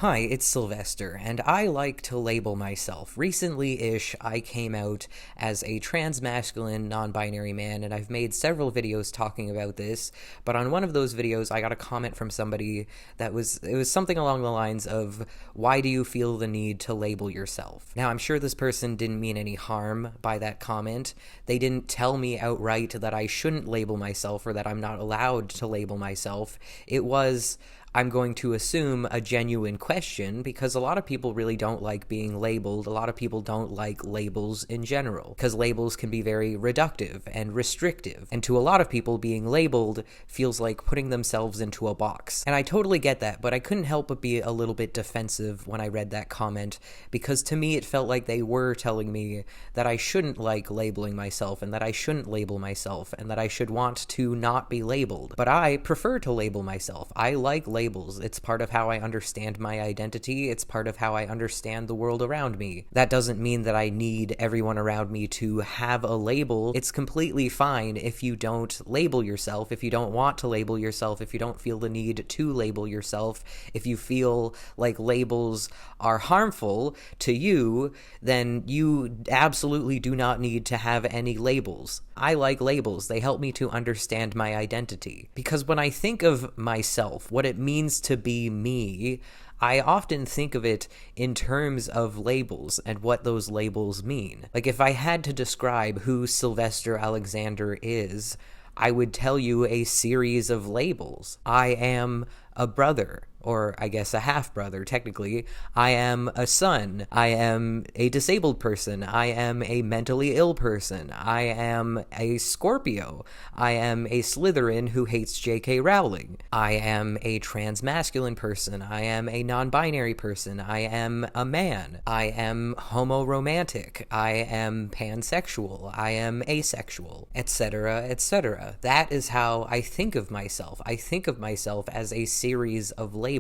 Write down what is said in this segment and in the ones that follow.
Hi, it's Sylvester, and I like to label myself. Recently-ish, I came out as a trans-masculine, non-binary man, and I've made several videos talking about this, but on one of those videos, I got a comment from somebody it was something along the lines of, why do you feel the need to label yourself? Now, I'm sure this person didn't mean any harm by that comment. They didn't tell me outright that I shouldn't label myself or that I'm not allowed to label myself. It was, I'm going to assume, a genuine question, because a lot of people really don't like being labeled. A lot of people don't like labels in general, because labels can be very reductive and restrictive, and to a lot of people, being labeled feels like putting themselves into a box. And I totally get that, but I couldn't help but be a little bit defensive when I read that comment, because to me it felt like they were telling me that I shouldn't like labeling myself, and that I shouldn't label myself, and that I should want to not be labeled. But I prefer to label myself. I like labels. It's part of how I understand my identity. It's part of how I understand the world around me. That doesn't mean that I need everyone around me to have a label. It's completely fine if you don't label yourself, if you don't want to label yourself, if you don't feel the need to label yourself, if you feel like labels are harmful to you, then you absolutely do not need to have any labels. I like labels. They help me to understand my identity. Because when I think of myself, what it means to be me, I often think of it in terms of labels and what those labels mean. Like, if I had to describe who Sylvester Alexander is, I would tell you a series of labels. I am a brother, or I guess a half-brother, technically. I am a son. I am a disabled person. I am a mentally ill person. I am a Scorpio. I am a Slytherin who hates J.K. Rowling. I am a trans-masculine person. I am a non-binary person. I am a man. I am homo-romantic. I am pansexual. I am asexual, etc., etc. That is how I think of myself. I think of myself as a series of labels.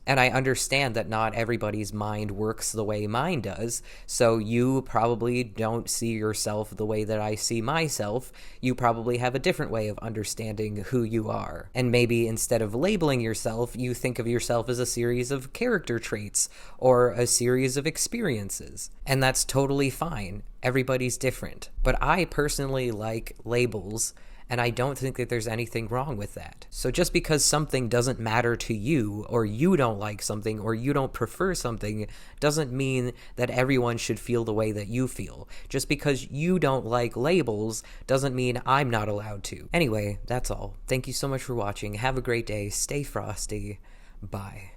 And I understand that not everybody's mind works the way mine does, so you probably don't see yourself the way that I see myself. You probably have a different way of understanding who you are. And maybe instead of labeling yourself, you think of yourself as a series of character traits or a series of experiences. And that's totally fine. Everybody's different. But I personally like labels, and I don't think that there's anything wrong with that. So just because something doesn't matter to you, or you don't like something, or you don't prefer something, doesn't mean that everyone should feel the way that you feel. Just because you don't like labels doesn't mean I'm not allowed to. Anyway, that's all. Thank you so much for watching. Have a great day. Stay frosty. Bye.